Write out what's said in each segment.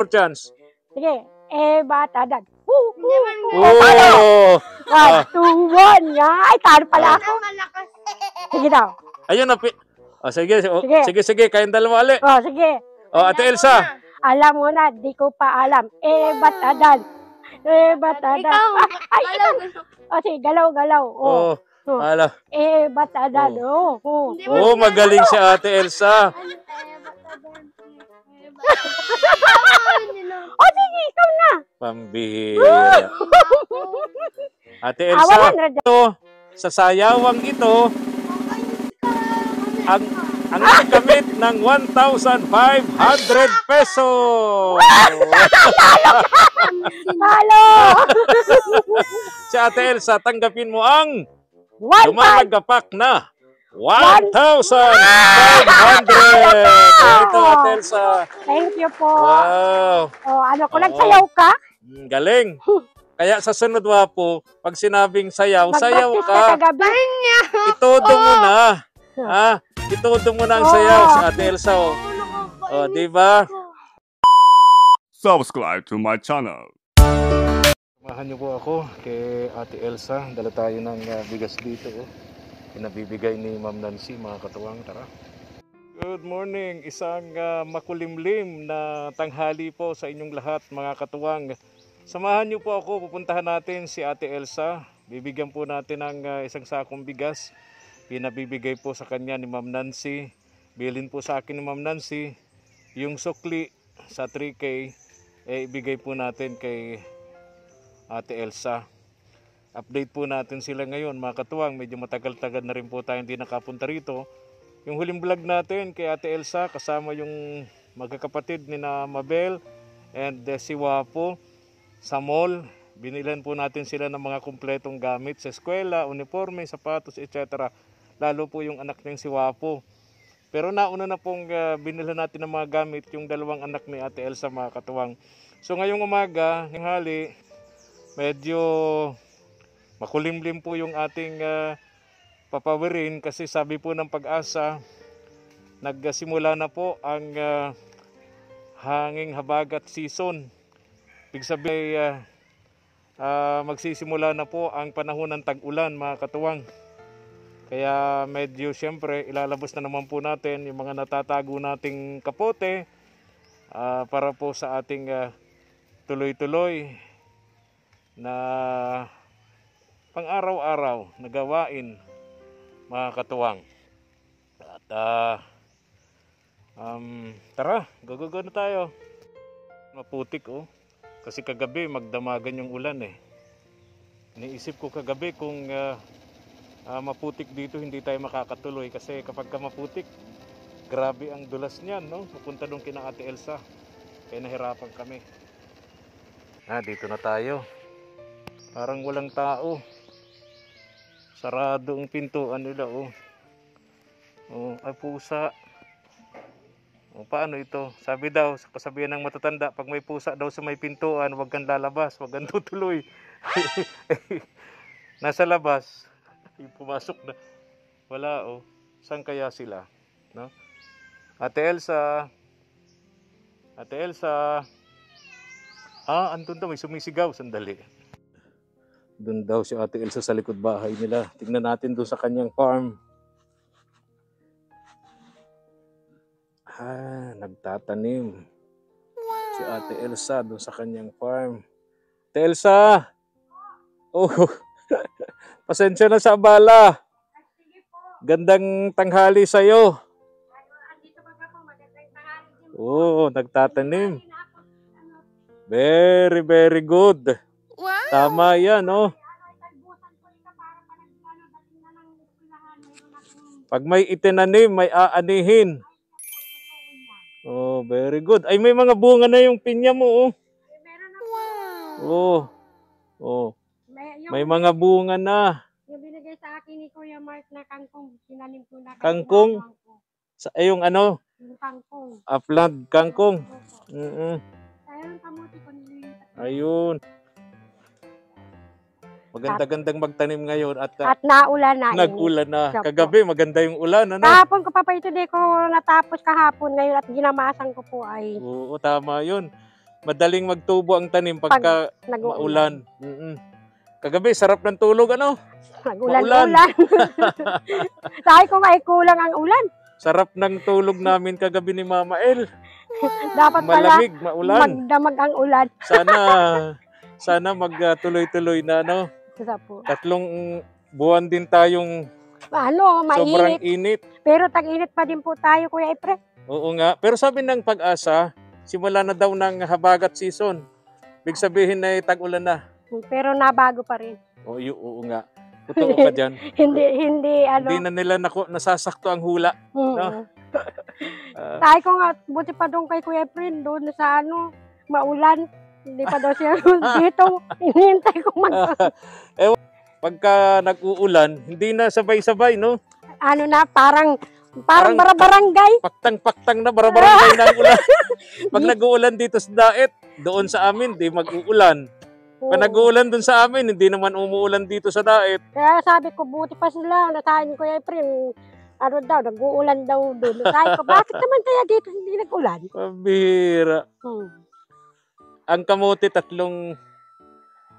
per chance. Sige. Batadad. Oh! 1, 2, 1. Ay, talo pala ako. Sige daw. Ayun na. Sige. Kayong dalawa ulit. Sige. Ate Elsa. Alam mo na, di ko pa alam. Batadad. Batadad. Ay, sige, galaw-galaw. Ala. Batadad. Magaling si Ate Elsa. Sige, ikaw na. Pambihira. Ate Elsa, sa sayawang ito, ang nagamit ng 1,500 pesos. Talo! Si Ate Elsa, tanggapin mo ang lumalagapak na 1,500! Ito, Ate Elsa. Thank you po. Wow. Nagsayaw ka? Galing. Kaya sa sunod po, pag sinabing sayaw ka. Itodo mo na. Itodo mo na ang sayaw si Ate Elsa. Diba? Subscribe to my channel. Samahan niyo po ako kay Ate Elsa. Dala tayo ng bigas dito. Pinabibigay ni Ma'am Nancy, mga katuwang. Tara. Good morning. Isang makulimlim na tanghali po sa inyong lahat, mga katuwang. Samahan niyo po ako. Pupuntahan natin si Ate Elsa. Bibigyan po natin ng isang sakong bigas. Pinabibigay po sa kanya ni Ma'am Nancy. Bilhin po sa akin ni Ma'am Nancy. Yung sukli sa 3K, ibigay po natin kay Ate Elsa. Update po natin sila ngayon, mga katuwang. Medyo matagal-tagal na rin po tayo hindi nakapunta rito. Yung huling vlog natin kay Ate Elsa, kasama yung magkakapatid ni na Mabel and si Wapo sa mall. Binilan po natin sila ng mga kumpletong gamit sa eskwela, uniforme, sapatos, etc. Lalo po yung anak niyang si Wapo. Pero nauna na pong binilhan natin ng mga gamit yung dalawang anak ni Ate Elsa, mga katuwang. So ngayong umaga, ng hali, medyo makulimlim po yung ating papawirin kasi sabi po ng Pag-asa, nagsimula na po ang hanging habagat season. Ibig sabihin, magsisimula na po ang panahon ng tag-ulan, mga katuwang. Kaya medyo siyempre ilalabas na naman po natin yung mga natatago nating kapote para po sa ating tuloy-tuloy na pang-araw-araw na gawain, mga katuwang. At tara, go na tayo. Maputik kasi kagabi magdamagan yung ulan Iniisip ko kagabi kung maputik dito hindi tayo makakatuloy kasi kapag maputik, grabe ang dulas niyan, no? Pupunta doon kina Ate Elsa. Kaya nahirapan kami. Dito na tayo. Parang walang tao. Sarado ang pintuan nila, ay pusa. Paano ito? Sabi daw, sa kasabihan ng matatanda, pag may pusa daw sa may pintuan, huwag kang lalabas, huwag kang tutuloy. Nasa labas, pumasok na. Wala, Saan kaya sila? No? Ate Elsa. Ate Elsa. Andun daw, may sumisigaw. Sandali. Doon daw si Ate Elsa sa likod bahay nila. Tingnan natin doon sa kanyang farm. Nagtatanim. Si Ate Elsa doon sa kanyang farm. Ate Elsa! Pasensya na sa abala. Gandang tanghali sa'yo. Nagtatanim. Very, very good. Tama yan, Pag may itinanim, may aanihin. Very good. Ay, may mga bunga na yung pinya mo, May mga bunga na. Yung binigay sa akin ni Kuya Mark na kangkong, sinanim ko na. Kangkong? Yung ano? Yung kangkong. Plant kangkong. Ayun, kamuti ko nilipat. Ayun. Maganda-gandang magtanim ngayon at naulan na. Nag-ulan na. Kagabi maganda yung ulan, Kahapon ko pa ito, di ko natapos kahapon ngayon at ginamasan ko po ay. Tama yun. madaling magtubo ang tanim pagka maulan. Kagabi, sarap ng tulog, ano? Nag-ulan-ulan. Sabi ko nga, kulang ang ulan. Sarap ng tulog namin kagabi ni Mama El. Dapat malamig, maulan. Magdamag ang ulan. Sana magtuloy-tuloy na, ano? Po. 3 buwan din tayong sobrang mainit. init. Pero tag-init pa din po tayo, Kuya Efren. Oo nga. Pero sabi ng Pag-asa, simula na daw ng habagat season. Big sabihin na tag-ulan na. Pero nabago pa rin. Oo nga. Totoo ka dyan. Hindi Hindi na nila nasasakto ang hula. No? Tayo ko nga, buti pa doon kay Kuya Efren, doon sa maulan. Hindi pa daw siya dito. Hinihintay ko Pagka nag-uulan, hindi na sabay-sabay, no? Parang barabarangay. Paktang-paktang na, barabarangay na ang ulan. Pag nag-uulan dito sa Daet, doon sa amin, di mag-uulan. Pag nag-uulan doon sa amin, hindi naman umuulan dito sa Daet. Kaya sabi ko, buti pa sila, nasahin ko yung Efren, nag-uulan daw doon. Sabi ko, bakit naman kaya dito hindi nag-ulan? Pabira. Ang kamote, 3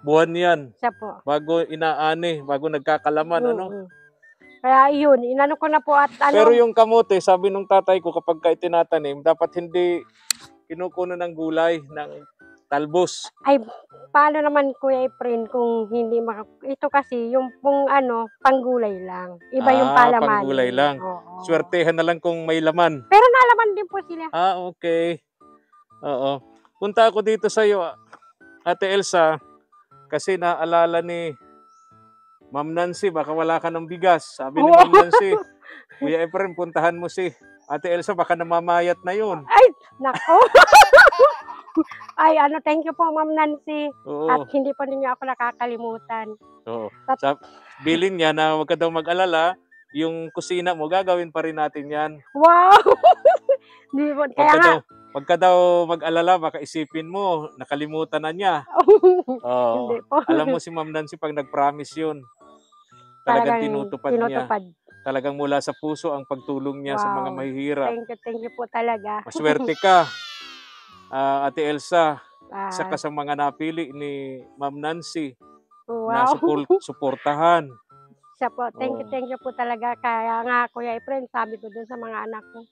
buwan yan. Siya po. Bago inaani, bago nagkakalaman, ano? Kaya yun, inano ko na po at Pero yung kamote, sabi nung tatay ko, kapag ka itinatanim, dapat hindi kinukuno ng gulay, ng talbos. Ay, paano naman Kuya Efren kung hindi ito kasi yung panggulay lang. Iba yung palaman. Panggulay lang. Oo. Swertehan na lang kung may laman. Pero nalaman din po sila. Okay. Oo. Punta ako dito sa iyo, Ate Elsa, kasi naalala ni Ma'am Nancy, baka wala ka ng bigas. Sabi ni Ma'am Nancy, Kuya Efren, puntahan mo si Ate Elsa, baka namamayat na yun. Ay, nako. Ay, thank you po Ma'am Nancy. Oo. At hindi pa niya ako nakakalimutan. Oo. Bilin niya na huwag ka daw mag-alala, yung kusina mo, gagawin pa rin natin yan. Wow! Pagka daw mag-alala, baka isipin mo, nakalimutan na niya. Hindi po. Alam mo si Ma'am Nancy, pag nag-promise yun, talagang tinutupad niya. Talagang mula sa puso ang pagtulong niya sa mga mahihirap. Thank you po talaga. Maswerte ka, Ate Elsa, isa ka sa mga napili ni Ma'am Nancy na suportahan. Siya po, thank you po talaga. Kaya nga, Kuya Efren, sabi ko dun sa mga anak ko,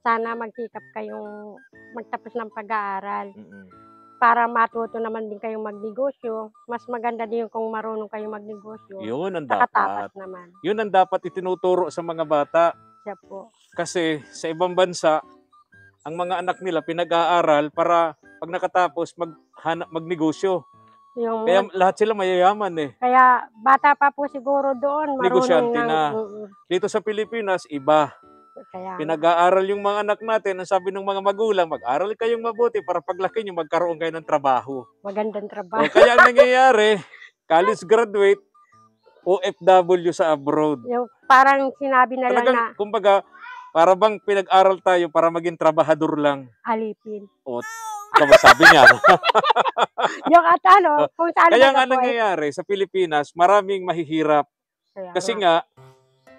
sana magsikap kayong magtapos ng pag-aaral. Para matuto naman din kayong magnegosyo. Mas maganda din kung marunong kayong magnegosyo. Yun ang dapat. Nakatapat naman. Yun ang dapat itinuturo sa mga bata. Siya po. Kasi sa ibang bansa, ang mga anak nila pinag-aaral para pag nakatapos magnegosyo. Kaya lahat sila mayayaman eh. Kaya bata pa po siguro doon. Negosyante na. Dito sa Pilipinas, iba. Pinag-aaral yung mga anak natin. Ang sabi ng mga magulang, mag-aral kayong mabuti para paglaki nyo magkaroon kayo ng trabaho. Magandang trabaho. Kaya ang nangyayari, college graduate, OFW sa abroad. Yung parang sinabi na talagang, lang na, kumbaga, para bang pinag-aral tayo para maging trabahador lang. Alipin. O, sabi niya. Yung kung saan kaya nga nangyayari sa Pilipinas, maraming mahihirap. Kasi nga,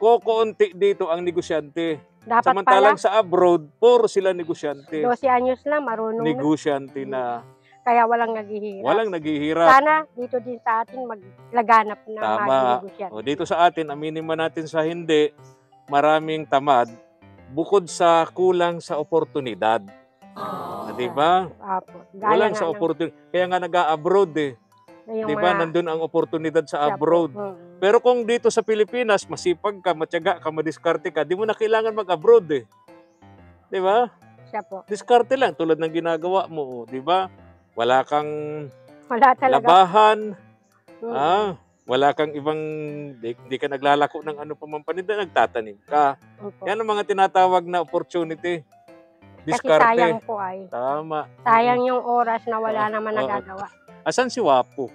kukunti dito ang negosyante. Dapat samantalang sa abroad, puro sila negosyante. 12 anyos lang, marunong negosyante na. Kaya walang naghihirap. Walang naghihirap. Sana dito din sa atin maglaganap na mag-negosyante. O, dito sa atin, aminin man natin sa hindi, maraming tamad bukod sa kulang sa oportunidad. Di ba? Walang sa oportunidad. Kaya nga nag-a-abroad eh. Di ba? Nandun ang oportunidad sa abroad. Pero kung dito sa Pilipinas, masipag ka, matyaga ka, madiskarte ka, di mo na kailangan mag-abroad eh. Di ba? Siya po. Diskarte lang tulad ng ginagawa mo. Di ba? Wala kang labahan. Wala kang ibang, di ka naglalako ng ano pa man paninda, nagtatanim ka. Yan ang mga tinatawag na opportunity. Diskarte. Kasi sayang po ay. Tama. Sayang yung oras na wala naman nagagawa. Asan si Wapo?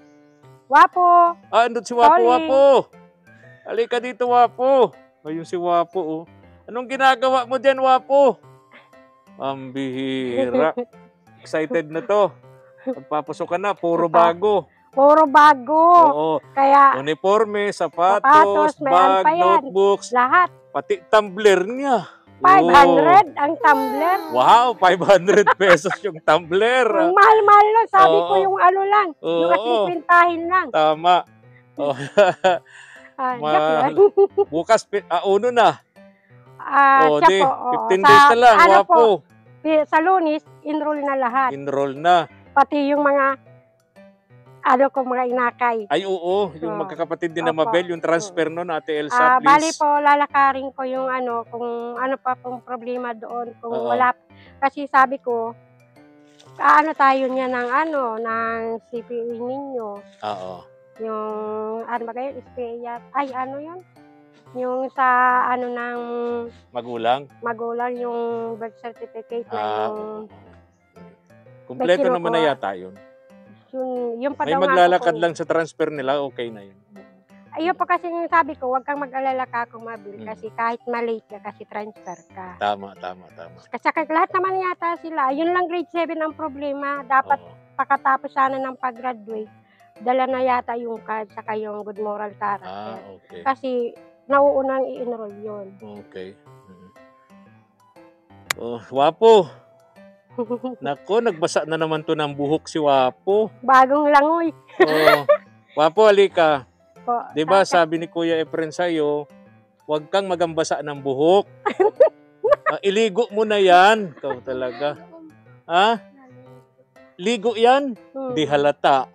Wapo! Andun si Wapo, Wapo! Halika dito, Wapo. Ayun si Wapo, oh. Anong ginagawa mo dyan, Wapo? Ang bihira. Excited na to. Pagpapasok ka na, puro bago. Puro bago. Oo. Kaya, uniforme, sapatos, bag, notebooks. Lahat. Pati tumbler niya. 500 ang tumbler. Wow, 500 pesos yung tumbler. Ang mahal-mahal lang. Sabi ko Oo. yung ano lang. Yung Oo. kasi kwentahin lang. Tama. Oh. Joke lang. Bukas, uno na. Siya di, po. oo. 15 days na lang, ano wapo. po, sa Lunes, enroll na lahat. Enroll na. Pati yung mga, mga inakay. Ay, oo. Yung magkakapatid din na Opo. Mabel, yung transfer nun, Ate Elsa, Bali please. po, lalakarin ko yung kung ano pa pong problema doon. Kung Oo. wala, kasi sabi ko, tayo niya ng CPE ninyo. Oo. Yung, ba kayo, SPA, yun? Yung sa, ng Magulang? magulang, yung birth certificate na yung, Kumpleto May naman na kinukuha. yata yun. yung pa May daw nga maglalakad ako, lang sa transfer nila, okay na yun. Ayun pa kasi yung sabi ko, huwag kang mag-alala ka kung mabil, Mm. kasi kahit malate ka, kasi transfer ka. Tama. Kasi lahat naman yata sila, yun lang grade 7 ang problema, dapat Oo. pakatapos sana ng pag-graduate, dala na yata yung card, saka yung good moral character. Okay. Kasi nauunang i-enroll yun. Okay. Wapo. Nako, nagbasa na naman to ng buhok si Wapo. Bagong langoy. Wapo, halika. Po. Di ba sabi ni Kuya Efren sa'yo, huwag kang magambasa ng buhok. Iligo mo na yan. Ikaw talaga. Ligo yan? Di halata.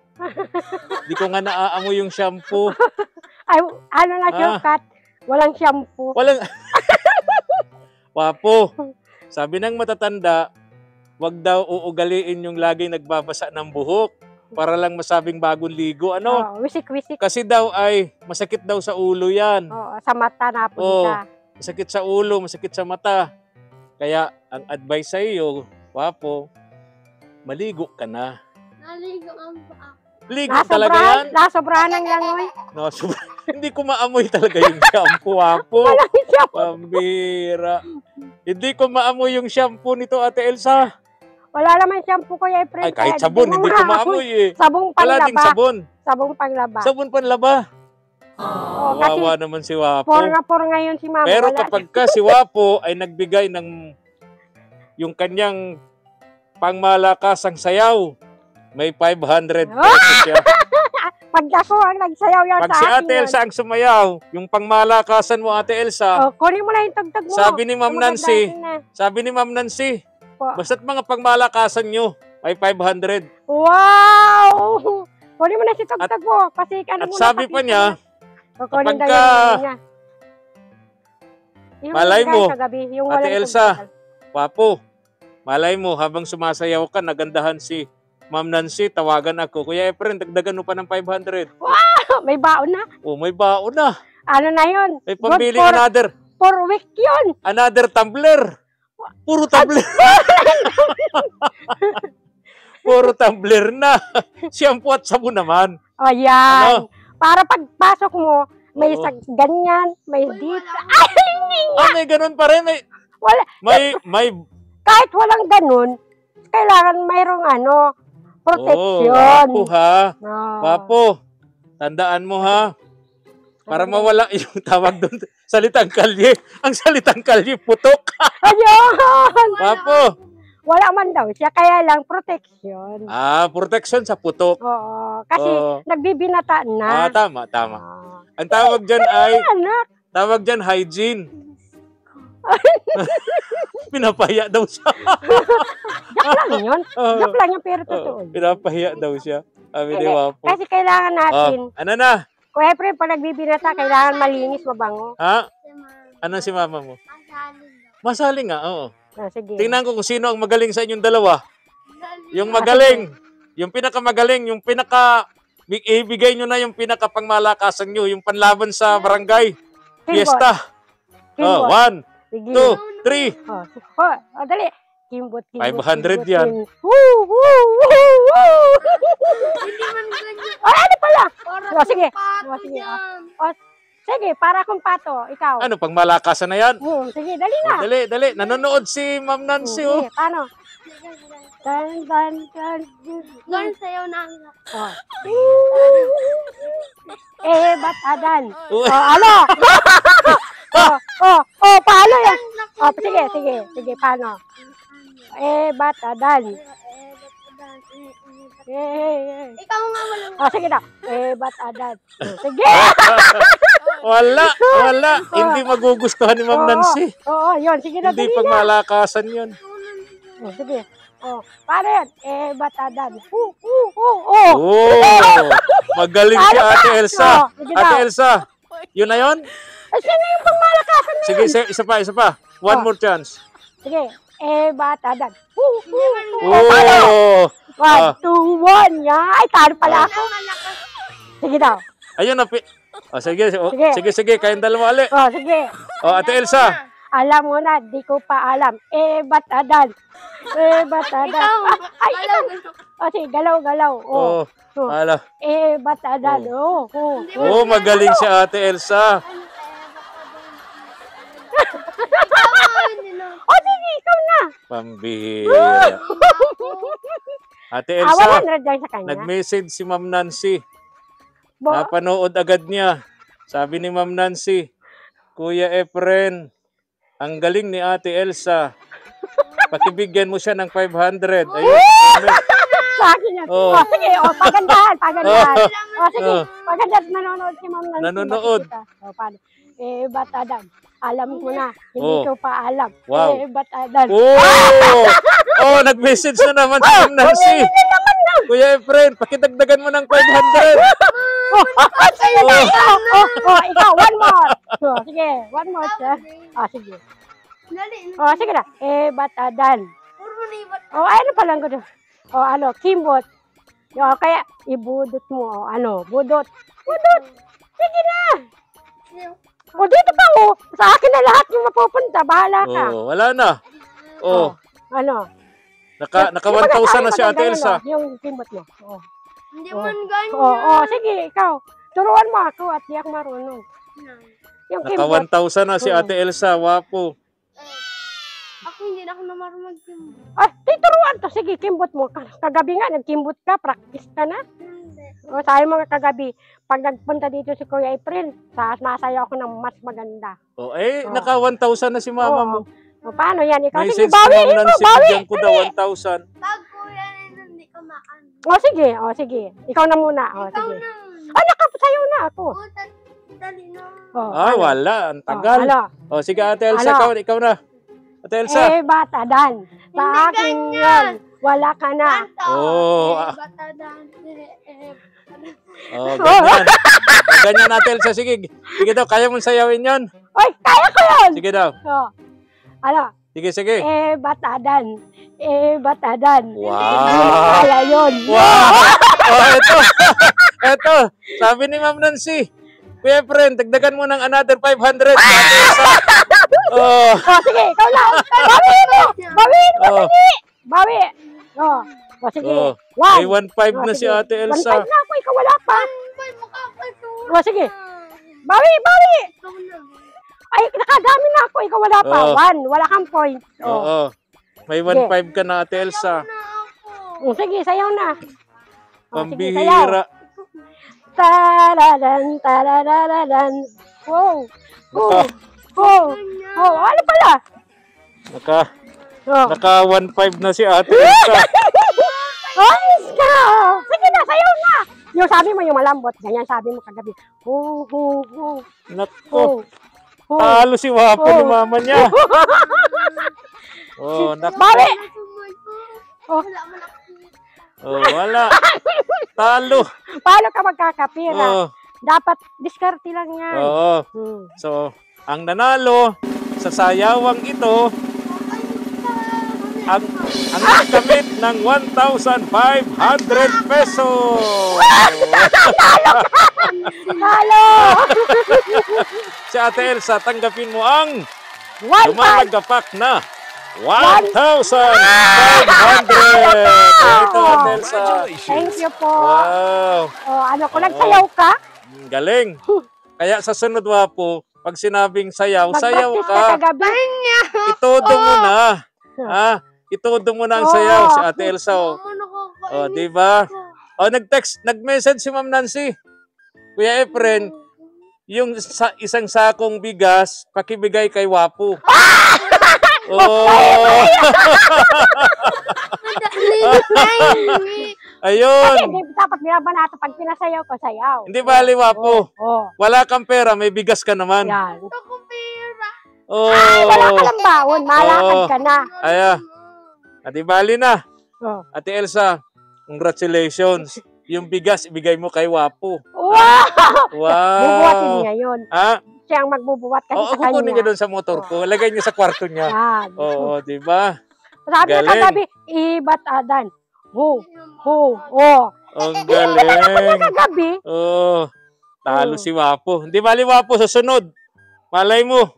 Di ko nga naaamoy yung shampoo. Ay, shortcut? Walang shampoo. Walang... Wapo, sabi ng matatanda, wag daw uugaliin yung lagi nagbabasa ng buhok para lang masabing bagong ligo. Wisik-wisik. Kasi daw ay masakit daw sa ulo yan. Sa mata na po siya. Masakit sa ulo, masakit sa mata. Kaya ang advice sa iyo, Wapo, maligo ka na. Naligo ang paa. Ligo talaga yan? Nasobrahan ng langoy. Hindi ko maamoy talaga yung shampoo, Wapo. Walang shampoo. Pambira. Hindi ko maamoy yung shampoo nito, Ate Elsa. Wala naman shampoo, Kuya Efren. Ay, kahit sabon, hindi ko maamoy eh. Sabong Wala panglaba. ding sabon. Sabong panglaba. Sabon panlaba. Kasi Wawa naman si Wapo. por ngayon si Mama. Pero wala. kapag ka si Wapo ay nagbigay ng yung kanyang pangmalakasang sayaw, may 500 pesos siya. Pag ako ang nagsayaw yan Pag sa si akin Ate Elsa ang sumayaw, yung pangmalakasan mo, Ate Elsa, kunin mo na yung tagtag mo. sabi ni Ma'am Nancy, Po. basta't mga pangmalakasan nyo, ay 500. Wow! Kunin mo na si tagtag mo. Kasi At sabi pa niya, kunin kapag daw yung niya. malay mo, yung Ate walang Elsa, tugtog. Wapo, malay mo, habang sumasayaw ka, nagandahan si Ma'am Nancy, tawagan ako. Kuya Efren, dagdagan mo pa ng 500. May baon na. May baon na. Ano na yun? May pambili Good for week yun. another tumbler. Puro tumbler. Puro tumbler na. Shampoo at sabon naman. Ayan. Para pagpasok mo, may ganyan, may dito. May ganun pa rin. Wala. May Kahit walang ganun, kailangan mayroong protection. Wapo ha. Wapo, tandaan mo ha. Para mawala yung tawag doon. Salitang kalye. Ang salitang kalye, putok. Ayun! Wapo. Wala man daw siya, kaya lang protection. Protection sa putok. Oo. Kasi nagbibinata na. Tama. Ang tawag dyan ay, Anak. tawag dyan hygiene. Pinapahiya daw siya. Joke lang yun. Joke lang yun, pero totoo. Pinapahiya daw siya. Sabi ni Wapo. Kasi kailangan natin, Ano na? Kuya Efren, pag nagbibinata, kailangan malinis, mabango. Ha? Ano si mama mo? Masaling nga, oo. Sige. Tingnan ko kung sino ang magaling sa inyong dalawa. Yung magaling, yung pinakamagaling, yung ibigay nyo na yung pinakapangmalakasan nyo, yung panlaban sa barangay. Fiesta. Kimbot. 1, Sige. 2, 3. Dali. Kimbot. 500 yan. Woo! Ano pala? Sige. Sige. Sige, para akong pato. Ikaw. Ano, pangmalakasan na yan? Sige, dali na. Dali. Nanonood si Ma'am Nancy, Sige, paano? Dan. Gan sayo na. Ba't adan? Ano? Paano yan? Sige, paano? Ba't adan? Ikaw nga walang... Sige na. Ba't adan? Sige! Wala. Hindi magugustuhan ni Ma'am Nancy. Oo, yun. Sige na, Hindi dali na. pagmalakasan yun. Sige. Paano yan? Ba't adan? Magaling si Ate Elsa. Sige Ate daw. Elsa, yun na yun? Sino yung pangmalakasan na Sige, isa pa. One more chance. Sige. Ba't adan? Oh! 1, 2, 1. Ay, talo pala ako. Sige daw. Ayun na. Sige. Kayong dalawa ulit. Sige. Ate Elsa. Alam mo na, di ko pa alam. Ba't adan? Ba't adan? Ay, ikaw. Sige, galaw. Ala. Ba't adan? Magaling si Ate Elsa. Sige, ikaw na. Pambihira. Ate Elsa, 100 lang sa kanya. nag-message si Ma'am Nancy. Napanood agad niya. Sabi ni Ma'am Nancy, Kuya Efren, ang galing ni Ate Elsa. Pakibigyan mo siya ng 500. Ayun. Sa akin yan. Sige, pagandahan. Sige, pagandahan. Nanonood si Ma'am Nancy. Nanonood. Paano? Ba't adan? Alam mo na, hindi ko pa alam. Wow. Ba't adan? Nag-message na naman si Ma'am Nancy. Kuya Efren, pakidagdagan mo ng 500. Ikaw, one more. Sige, one more. Sige. Sige na. Ba't adan? Ano pa lang ko doon? Kimbot. Kaya, ibudot mo. Budot. Sige na. Dito pa, sa akin na lahat yung mapupunta. Bahala ka. Wala na. Naka 1,000 na si Ate Elsa. Yung kimbot mo. Hindi man ganyan. Sige, ikaw. Turuan mo ako at di ako marunong. Yung Naka 1,000 na si Ate Elsa. Wapo. Ako hindi na ako namarunong mag-kimbot. Turuan to. Sige, kimbot mo. Kagabi nga, nagkimbot ka. Practice ka na. Sabi mga kagabi, pag nagpunta dito si Kuya Efren, masayaw ako ng mas maganda. Naka 1,000 na si Mama mo. Paano yan? Ikaw, sige, Message si bawiin Ma'am mo, Nancy, bigyan ko daw 1,000. Pag kuya hindi ka maan. Sige. Ikaw na muna. Ikaw Sige. na. Nakapasayaw na ako. Dali na. Wala. Ang tagal. Sige, Ate Elsa, ikaw na. Ate Elsa. Ba't adan? Sa akin yan. Wala ka na. Ganyan. Ganyan, Ate Elsa. Sige daw, kaya mong sayawin yon. Kaya ko yun. Sige daw. Sige. Ba't adan? Ba't adan? Wow. Kaya yun. Wow. Ito. Sabi ni Ma'am Nancy, Kuya Efren, dagdagan mo ng another 500. Sige, ikaw na. Bawiin mo. Bawi. Sige. May 1,500 na si Ate Elsa. 1,500 na ako, ikaw wala pa. Sige. Bawi. Nakadami na ako, ikaw wala pa. 1, wala kang point. May 1,500 ka na, Ate Elsa. Sige, sayaw na. Pambihira. Tarararan. Wow. Ano pala? Naka 1,500 na si Ate Elsa. Sige na, sayaw na. Yung sabi mo, yung malambot. Ganyan sabi mo kagabi. Nako. Talo si Wapo ni mama niya. Nako. Bawi. Wala. Talo. Paano ka magkakapira? Dapat diskarte lang yan. So, ang nanalo sa sayawang ito, ang nakamit ng 1,500 pesos. Talo! Si Ate Elsa, tanggapin mo ang 1,500. lumalagapak na 1,500. Ito, Ate Elsa. Thank you po. Wow. Nagsayaw ka? Galing. Kaya sa sunod, Wapo, pag sinabing sayaw, sayaw Mag-practice ka. kagabi. Itodo mo na. Itodo mo na ang sayaw, si Ate Elsa. Diba? Nag-message si Ma'am Nancy. Kuya Efren, yung isang sakong bigas, pakibigay kay Wapo. Oh! Ayun. Kasi hindi dapat binabanata pag pinasayaw ko, sayaw. Hindi bali, Wapo. Oo. Wala kang pera, may bigas ka naman. Yan. Oh. Wala ka lang baon, malakad ka na. Aya. Ate bali na. Oh. Ate Elsa, congratulations. Yung bigas, ibigay mo kay Wapo. Wow! Wow. Bubuhatin niya yun. Ha? Siya ang magbubuhat kasi Oo, sa kanya. kukunin niya doon sa motor ko. Lagay niya sa kwarto niya. Yan. Oo, di ba? Sabi niya Galing. kagabi, ibat adan. Ho, oh. Ang galing. Kagabi, Oo. Talo si Wapo. Hindi bali Wapo, susunod. Malay mo.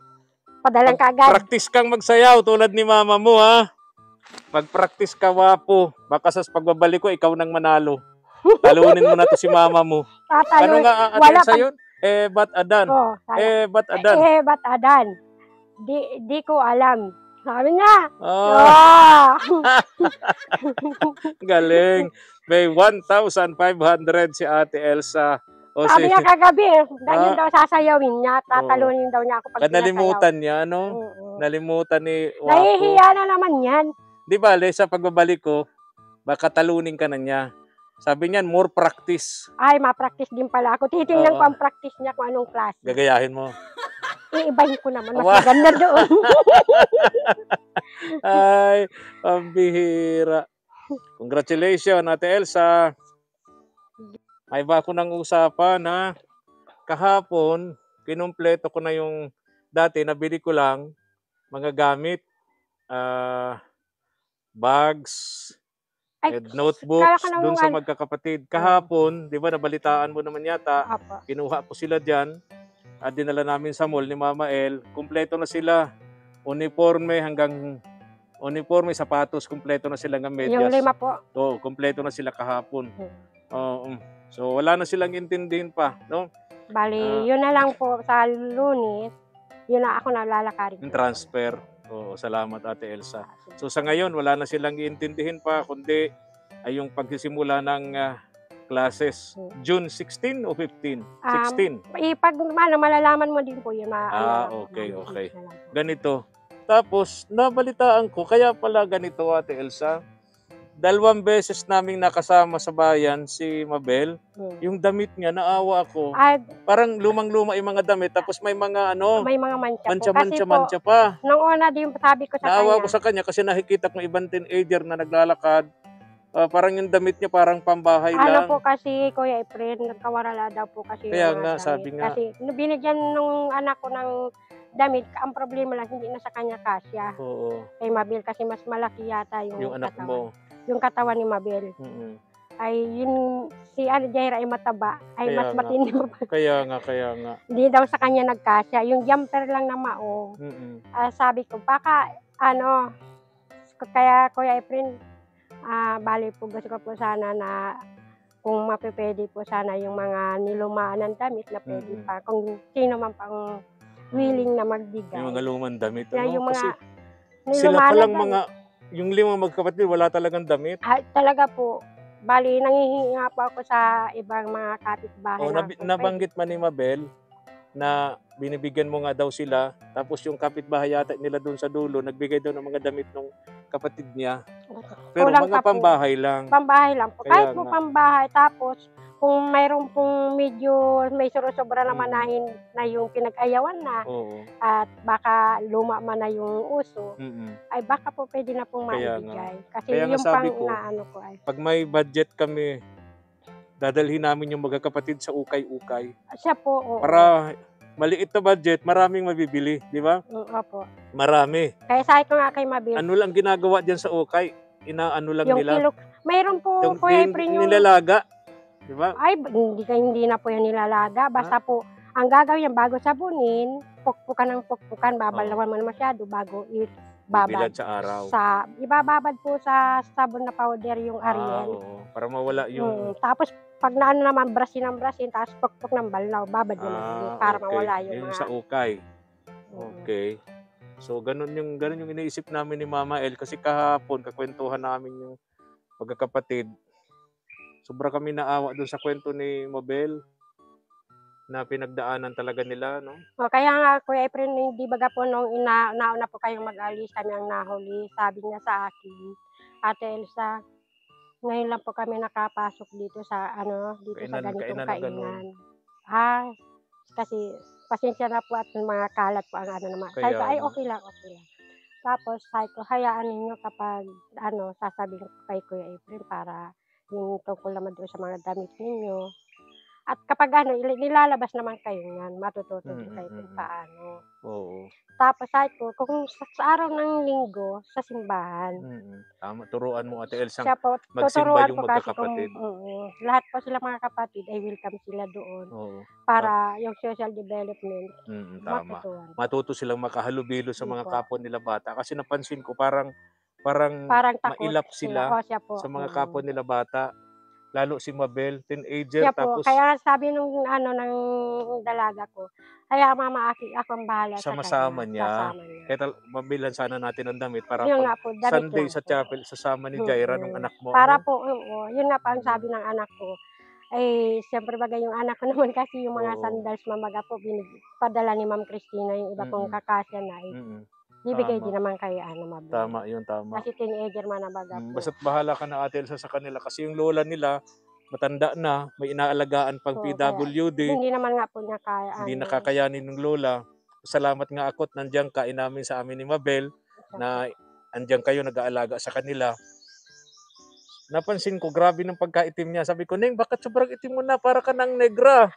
padalang kagad. Practice kang magsayaw tulad ni mama mo, ha? Mag-practice ka, Wapo. Baka sa pagbabalik ko, ikaw nang manalo. Talunin mo na to si mama mo. Ano nga Wala Ate Elsa yun? Bat adan. Oh, Bat adan. bat adan. Di ko alam. Sabi niya. Oh, Ah. galing. May 1,500 si Ate Elsa. O Sabi niya kagabi, ganyan Ah. daw sasayawin niya. Tatalunin daw niya ako pag nalimutan niya, no? Oo. Nalimutan ni Wapo. Nahihiya na naman yan. Di ba, sa pagbabalik ko, baka talunin ka na niya. Sabi niyan, more practice. Ay, ma-practice din pala ako. Titingnan Oo. ko ang practice niya kung anong klase. Gagayahin mo. Iibahin ko naman. Mas Wow. maganda doon. Ay, pambihira. Congratulations, Ate Elsa. May iba ko ng usapan, ha? Kahapon, kinumpleto ko na yung dati, nabili ko lang mga gamit. Bags, Ay, and notebooks kala ka dun sa nang- magkakapatid. Kahapon, di ba, nabalitaan mo naman yata, Apa. kinuha ko sila dyan at dinala namin sa mall ni Mama El. Kumpleto na sila. Uniforme, sapatos, kumpleto na sila ng medyas. Yung 5 po. Oo, kumpleto na sila kahapon. Hmm. Oo. So, wala na silang intindihin pa, no? Bali, yun na lang po sa Lunes. Yun na ako nalalakarin. Yung transfer. Oo, salamat Ate Elsa. So, sa ngayon, wala na silang iintindihin pa, kundi ay yung pagsisimula ng classes. June 16 o 15? 16. Pag malalaman mo din po yun. Okay. Ganito. Tapos, nabalitaan ko, kaya pala ganito, Ate Elsa. 2 beses naming nakasama sa bayan si Mabel. Yung damit niya, naawa ako. Parang lumang-luma yung mga damit, tapos may mga May mga mancha po. mancha pa. Nung una din sabi ko sa Naawa kanya. ko sa kanya kasi nakikita kong ibang teenager na naglalakad. Parang yung damit niya parang pambahay lang. Po kasi, Kuya Efren, nagkawarala daw po kasi. Kaya yung nga, damit. sabi nga. Kasi binigyan nung anak ko ng damit, ang problema lang, hindi na sa kanya kasya. Oo. Kay Mabel, kasi mas malaki yata yung Yung anak katawan. mo. Yung katawan ni Mabel. Ay, yun, si Jaira ay mataba. Ay, Kaya mas nga. matindi pa. Kaya nga. Hindi daw sa kanya nagkasya. Yung jumper lang na maong. Sabi ko, baka, kaya Kuya Efren, bali po, gusto ko po sana na kung mapipwede po sana yung mga nilumaan ng damit na pwede pa. Kung sino man pang willing na magbigay. Yung mga lumang damit. Kaya Ano? yung mga Kasi sila nilumaan palang na mga, yung 5 magkapatid, wala talagang damit. talaga po. Bali, nangihingi nga po ako sa ibang mga kapitbahay. Nabanggit man ni Mabel na binibigyan mo nga daw sila, tapos yung kapitbahay yata nila doon sa dulo, nagbigay daw ng mga damit ng kapatid niya. Pero Kulang mga pa po. pambahay lang. Pambahay lang po. Kaya Kahit po nga. pambahay. Tapos, kung mayroon pong medyo may sobra naman na yung pinag-ayawan na Oo. at baka luma man na yung uso, Mm-mm. ay baka po pwede na pong Kaya maibigay. Kasi Kaya nga yung sabi pang ko, naano ko ay. Pag may budget kami, dadalhin namin yung magkakapatid sa ukay-ukay. Siya po, oo. Para maliit na budget, maraming mabibili, di ba? Opo. Marami. Kaya sabi ko nga kay Mabel, Ano lang ginagawa diyan sa ukay? Inaano lang yung nila. kilok, mayroon po, Yung Kuya Efren, yung nilalaga. Di ba? ay, hindi na po yung nilalaga. Basta po, ang gagawin yan, bago sabunin, pukpukan ng pukpukan, babalawan mo na masyado bago ibabad. Bilad sa araw. Ibababad po sa sabon na powder yung Ariel. Oo. Para mawala yung... Tapos, pag naano naman, brasin, tapos pukpuk ng balnaw, babad naman para okay. mawala yung Yung mga... sa ukay. Okay. So, ganun yung iniisip namin ni Mama El. Kasi kahapon, kakwentuhan namin yung magkakapatid. Sobra kami naawa doon sa kwento ni Mabel na pinagdaanan talaga nila, no? O, kaya nga, Kuya Efren, hindi baga po nung nauna po kayong mag-alis, kami ang nahuli. Sabi niya sa akin, Ate Elsa, ngayon lang po kami nakapasok dito sa dito sa ganitong Kainan na ganun. kainan. Kasi pasensya na po at mga kalat po ang naman. Sabi ko, Kaya ay nga. okay lang, okay lang. Tapos sabi ko, hayaan ninyo kapag sasabihin ko kay Kuya Efren para yung tungkol naman doon sa mga damit ninyo. At kapag nilalabas naman kayo niyan, matututo din kayo kung paano. Oo. Tapos sabi ko, kung sa araw ng linggo, sa simbahan, Tama, turuan mo Ate Elsa. siya po, magsimba tuturuan yung ko kasi kung magkakapatid. lahat po sila mga kapatid ay welcome sila doon Oo. para yung social development Tama. matutuwan. Matuto silang makahalubilo sa mga Opo. kapwa nila bata. Kasi napansin ko parang Parang takot mailap sila O, siya po. sa mga kapwa nila bata. Lalo si Mabel, teenager, Siya po. tapos Kaya sabi nung ng dalaga ko, kaya mama, ako ang bahala sa sama-sama kanya. niya. Sasama niya. Kaya mabilan sana natin ang damit para Yun pag nga po, damit Sunday lang sa po. chapel, sasama ni Jaira nung anak mo. Para ano? po, yun nga pa ang sabi ng anak ko. Eh, siyempre baga yung anak ko naman kasi yung mga Oo. sandals mamaga po, padala ni Ma'am Christina yung iba kong kakasya na bibigay Tama. din naman kay Mabel. Tama, yun tama. Kasi teenager man na baga po. Basta't bahala ka na Ate Elsa sa kanila kasi yung lola nila, matanda na, may inaalagaan pang Oo, PWD. Hindi naman nga po niya kaya. Hindi nakakayanin ng lola. Salamat nga ako't nandiyan ka, inamin sa amin ni Mabel na andiyan kayo nag-aalaga sa kanila. Napansin ko, grabe ng pagkaitim niya. Sabi ko, Neng, bakit sobrang itim mo na? Para ka ng negra.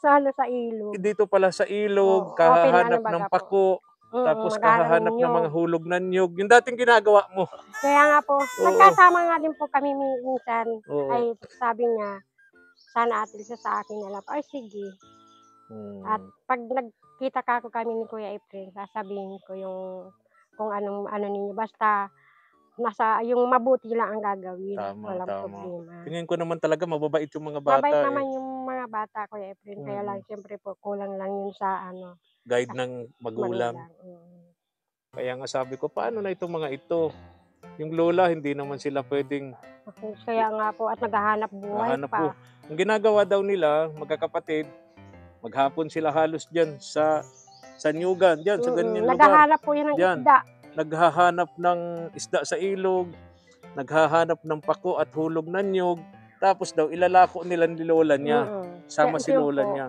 Sana sa ilog. Dito pala sa ilog, Oo, kahahanap open ng baga po. pako, tapos maghahanap kahahanap ng nyog. mga hulog ng nyog. Yung dating ginagawa mo. Kaya nga po, nagkasama nga din po kami minsan. Oo. Ay, sabi niya, sana Ate Elsa sa akin na lang. Ay, sige. At pag nagkita ka ako kami ni Kuya Efren, sasabihin ko yung kung anong ninyo. Basta, yung mabuti lang ang gagawin. Walang problema. Tingin ko naman talaga mababait yung mga bata. Mabait naman yung mga bata, Kuya Efren. Kaya lang, siyempre po, kulang lang yun sa guide ng magulang. Kaya nga sabi ko, paano na itong mga ito? Yung lola, hindi naman sila pwedeng Kaya nga po, at naghahanap buhay pa. Ang ginagawa daw nila, magkakapatid, maghapon sila halos dyan sa Nyugan, dyan sa ganyan lugar. Naghahanap po yan ng isda. Naghahanap ng isda sa ilog, naghahanap ng pako at hulog ng nyug, tapos daw ilalako nila ni lola niya. Sama si lola niya.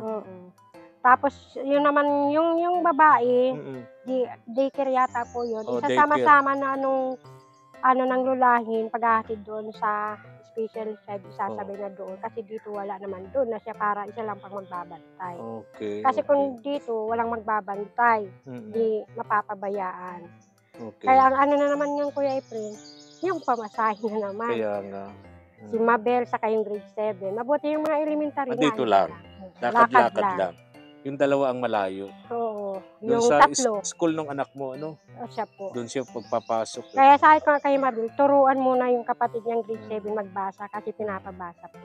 Tapos yun naman yung babae, daycare yata po yun. Isasama-sama na ng lulahin paghahatid doon sa special shed, isasabi na doon. Kasi dito wala naman doon na siya para isa lang pang magbabantay. Kasi kung dito walang magbabantay, di mapapabayaan. Kaya ang na naman yung Kuya Efren, yung pamasahe na naman. Kaya nga. Si Mabel sa kayong grade 7. Mabuti yung mga elementary dito lang. Lakad-lakad lang. Yung dalawa ang malayo. Oo. Yung Yung sa tatlo. school ng anak mo, Siya po. doon siya pagpapasok. Kaya sabi ko kay Mabel, turuan muna yung kapatid niyang grade 7 magbasa kasi pinapabasa po.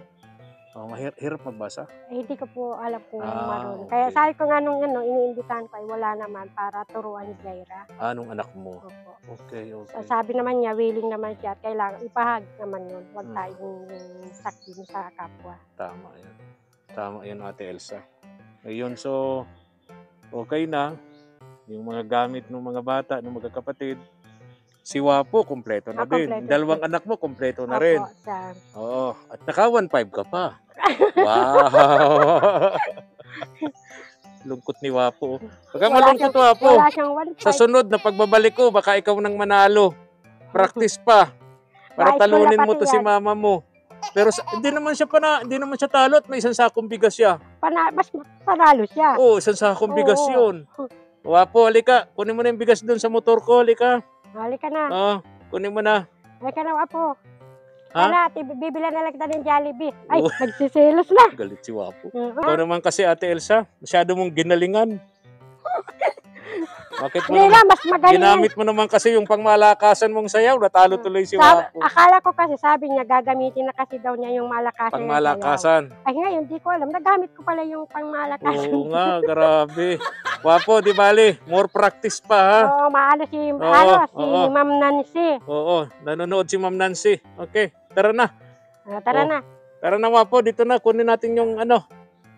Hirap magbasa? Hindi ko po alam kung marunong. okay. Kaya sabi ko nga nung iniimbitahan ko ay wala naman para turuan ni Jaira. Nung anak mo? Opo. Okay. Sabi naman niya, willing naman siya at kailangan ipahag naman yun. Huwag tayong sakit sa kapwa. Tama yan. Tama yan, Ate Elsa. Ayun, so okay na. Yung mga gamit ng mga bata, ng mga kapatid. Si Wapo, kompleto na din. Kompleto. Dalawang anak mo, kompleto na rin. Opo, sir. Oo. At naka 1.5 ka pa. Wow! Lungkot ni Wapo. Pagka malungkot, Wapo. Wala siyang 1.5. Sa sunod na pagbabalik ko, baka ikaw nang manalo. Practice pa. Para talunin mo to si mama mo. Pero hindi naman siya talo at may isang sakong bigas siya. Mas panalo siya. Oo, isang sakong bigas yun. Wapo, halika. Kunin mo na yung bigas doon sa motor ko, halika. Halika na. Kunin mo na. Halika na, Wapo. Ha? Wala, bibila na lang kita ng Jollibee. Ay, nagsiselos na. Galit si Wapo. Ikaw naman kasi, Ate Elsa, masyado mong ginalingan. Bakit mo naman, mas magaling. ginamit mo naman kasi yung pangmalakasan mong sayaw, natalo tuloy si Wapo. Akala ko kasi, sabi niya, gagamitin na kasi daw niya yung malakasan. Pangmalakasan. Ay ngayon, di ko alam. Nagamit ko pala yung pangmalakasan. Oo nga, grabe. Wapo, di bali, more practice pa ha. Oo, maano si Ma'am Nancy. Oo, nanonood si Ma'am Nancy. Okay, tara na. Tara na. Tara na, Wapo, dito na, kunin natin yung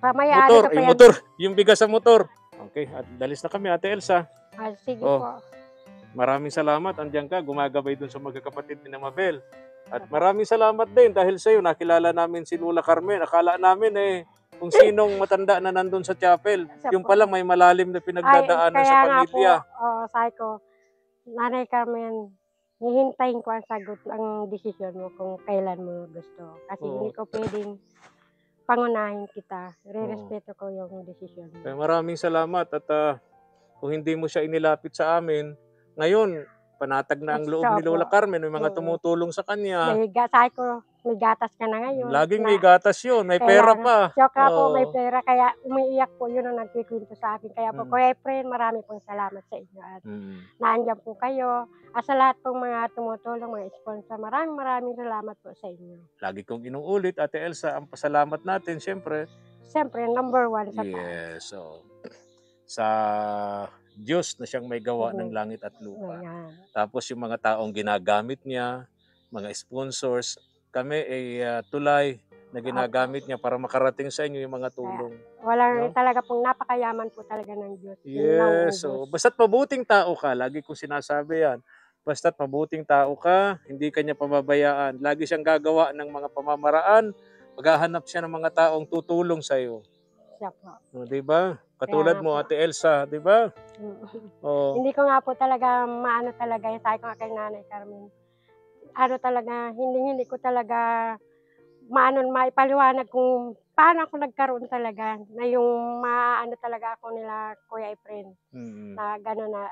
Pamayari Motor, ko pa yung yan. motor. Yung bigas sa motor. Okay, at dalis na kami, Ate Elsa. Sige Oh. po. Maraming salamat. Andiyan ka, gumagabay dun sa magkakapatid ni na Mabel. At maraming salamat din dahil sa'yo, nakilala namin si Lola Carmen. Akala namin kung sinong matanda na nandun sa chapel. Siya Yung po. pala may malalim na pinagdadaanan kaya sa nga pamilya. po, sabi ko, Nanay Carmen, hihintayin ko ang sagot, ang desisyon mo kung kailan mo gusto. Kasi Oo. hindi ko pwedeng pangunahin kita. Re-respeto ko yung desisyon mo. Kaya maraming salamat at kung hindi mo siya inilapit sa amin, ngayon, panatag na ang loob ni Lola Carmen. May mga tumutulong sa kanya. Sabi ko, may gatas ka na ngayon. Laging may gatas yun. May pera pa. Siyempre po, may pera. Kaya umiiyak po yun ang nagkikwento sa akin. Kaya po, Kuya Efren, marami pong salamat sa inyo. At naandyan po kayo. At sa lahat pong mga tumutulong, mga sponsor, maraming salamat po sa inyo. Lagi kong inuulit, Ate Elsa, ang pasalamat natin, siyempre. Siyempre, number 1 sa taas. Yes. So, sa Diyos na siyang may gawa ng langit at lupa. Ayan. Tapos yung mga taong ginagamit niya, mga sponsors, kami ay tulay na ginagamit niya para makarating sa inyo yung mga tulong. Walang talaga pong napakayaman po talaga ng Diyos. Yes. So, basta't mabuting tao ka, lagi kong sinasabi yan. Basta't mabuting tao ka, hindi kanya pababayaan. Lagi siyang gagawa ng mga pamamaraan, maghahanap siya ng mga taong tutulong sa iyo. Siya po. O, diba? Katulad mo, Ate Elsa, diba? Oh. Hindi ko nga po talaga maano talaga, sabi ko nga kay Nanay Carmen, ano talaga, hindi ko talaga maipaliwanag kung paano ako nagkaroon talaga na yung maano talaga ako nila Kuya Efren. Na gano'n na,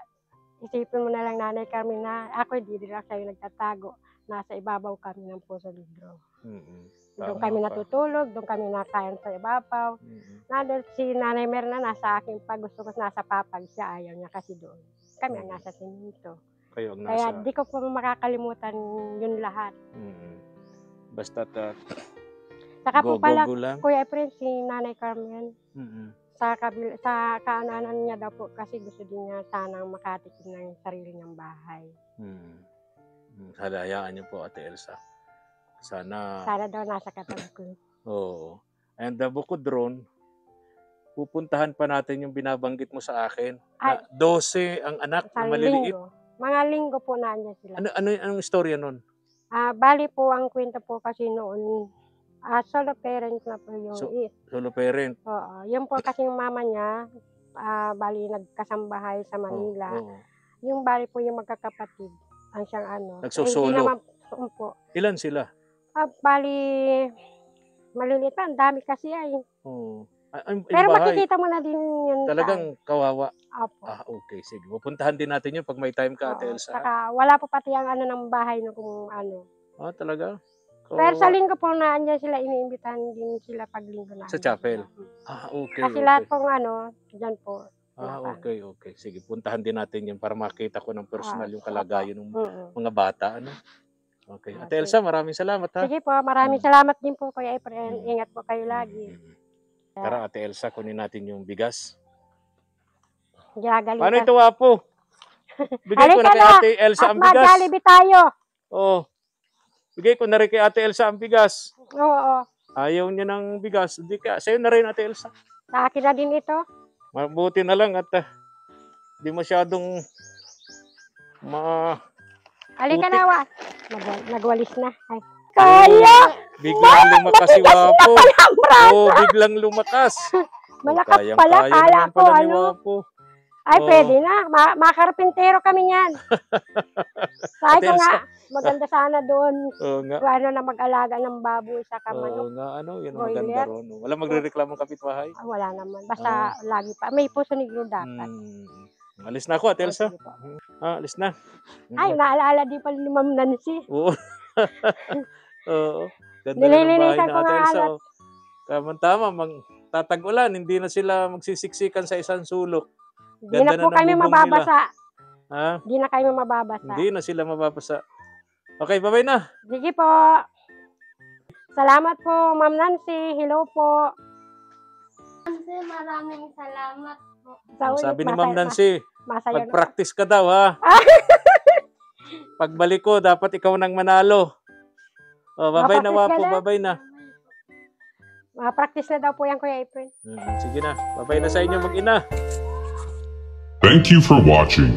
isipin mo na lang Nanay Carmen na ako hindi lang sa'yo nagtatago. Nasa ibabaw kami ng Puso Negro. Doon kami natutulog, doon kami nakain sa ibabaw. Nandun si Nanay Merna nasa akin pa, gusto ko nasa papag siya, ayaw niya kasi doon. Kami ang nasa siminto. Kayo ang Kaya nasa... di ko po makakalimutan yun lahat. Basta't Saka po pala, go lang. Kuya Efren, si Nanay Carmen, sa kaananan niya daw po kasi gusto din niya sanang makatikim ng sarili niyang bahay. Halayaan niyo po, Ate Elsa. Sana daw nasa katabi ko. Oo. And bukod doon, pupuntahan pa natin yung binabanggit mo sa akin. Na 12 ang anak na maliliit. Mga linggo po nandiyan sila. Anong istorya nun? Bali po, ang kwento po kasi noon, solo parent na po yung Solo parent. Oo. Yung po kasi yung mama niya, bali nagkasambahay sa Manila. Yung bali po yung magkakapatid. Ang siyang Nagsusolo. Po. Ilan sila? Bali, maliliit pa. Ang dami kasi ay. Pero bahay, makikita mo na din yun. talagang kawawa. Opo. Okay. Sige. Pupuntahan din natin yun pag may time ka, Ate Elsa. Saka wala po pati ang ng bahay no kung ano. Talaga? Pero sa linggo po na andyan sila, iniimbitahan din sila pag linggo na. Sa chapel? Okay. Kasi lahat pong dyan po. Okay. Sige, puntahan din natin yun para makita ko ng personal yung kalagayan ng mga bata. Okay. Ate Elsa, maraming salamat ha. Sige po, maraming salamat din po Kuya Efren. Ingat po kayo lagi. Tara, Ate Elsa, kunin natin yung bigas. Gagalitan. Paano ito, Wapo? Bigay ko na kay Ate Elsa ang bigas. At mag-Jollibee tayo. Bigay ko na rin kay Ate Elsa ang bigas. Oo. Ayaw niya ng bigas. Sa'yo na rin, Ate Elsa. Sa akin na din ito. Mabuti na lang at di masyadong Halika na, Wa. Nagwalis na. Ay. Kaya! Biglang lumakas si Wapo. Biglang lumakas. Malakas pala, kala ko, ni Wapo. Ay, pwede na. Makarpintero kami yan. Sabi ko nga, maganda sana doon. Na mag-alaga ng baboy sa kamanok. Yun ang maganda ron. Wala magre-reklamo ng kapitbahay? Wala naman. Basta lagi pa. May Puso Negro dapat. Alis na ako, Ate Elsa. Alis na. Ay, naalaala di pala ni Ma'am Nancy. Oo. Ganda na ng bahay na Ate Elsa. Tama-tama, tatag-ulan. Hindi na sila magsisiksikan sa isang sulok. Hindi na po kami mababasa. Hindi na kami mababasa. Hindi na sila mababasa. Okay, bye-bye na. Sige po. Salamat po, Ma'am Nancy. Hello po. Nancy, maraming salamat po. Sabi ni Ma'am Nancy, masaya mag-practice ka daw ha. Pagbalik ko, dapat ikaw nang manalo. Bye-bye na, Wapo. Bye-bye na. Practice na daw po yan, Kuya Efren. Sige na. Babay na sa inyo mag-ina. Thank you for watching.